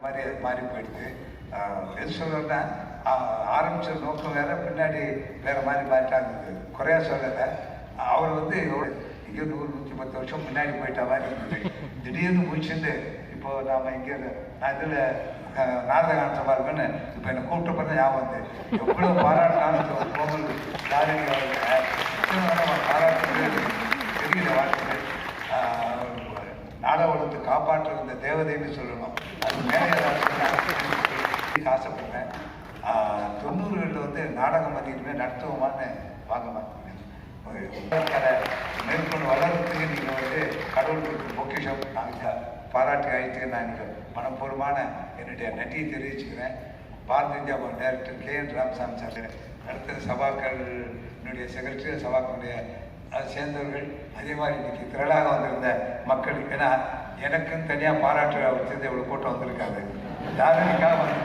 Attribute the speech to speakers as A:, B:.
A: மாதிரி அது மாறி போயிடுது. எது சொல்கிறேன்னா ஆரம்பித்த நோக்கம் வேறு, பின்னாடி வேறு மாதிரி மாறிட்டாங்க. குறையா சொல்லலை. அவர் வந்து இங்கே 100-110 வருஷம் முன்னாடி போயிட்ட மாதிரி இருந்தது. திடீர்னு முடிச்சுட்டு இப்போது நாம் இங்கே நான் இதில் நாடகாண்டமாக இருக்குன்னு இப்போ என்னை கூப்பிட்ட பிறகு ஞாபகம் வந்து எவ்வளோ பாராட்டினாலும் கோமல் யாருங்க பாராட்டுறது தெரியல. வாழ்க்கை நாடகத்தை காப்பாற்றுற இந்த தேவதைன்னு சொல்லணும். அது மேலே ஆசைப்பட்டேன். 90களில் வந்து நாடகம் அதிகமே நடத்துவோமான்னு வாங்க கலை மேற்கொண்டு வளர்றதுக்கு நீங்கள் வந்து கடவுளுக்கு பொக்கிஷம் நாங்கள் பாராட்டு ஆயிடுச்சு. நான் இன்றைக்கி மனப்பூர்வமான என்னுடைய நன்றியை தெரிவிச்சுக்கிறேன். Bharatiya Janata director KN Ramasamy sir, அடுத்த சபாக்களுடைய செக்ரட்டரி, சபாக்களுடைய சேர்ந்தவர்கள், அதே மாதிரி இன்றைக்கி திரளாக வந்திருந்த மக்கள். ஏன்னா எனக்குன்னு தனியாக பாராட்டு வச்சது எவ்வளோ கூட்டம் வந்திருக்காது. யாருக்காக வந்து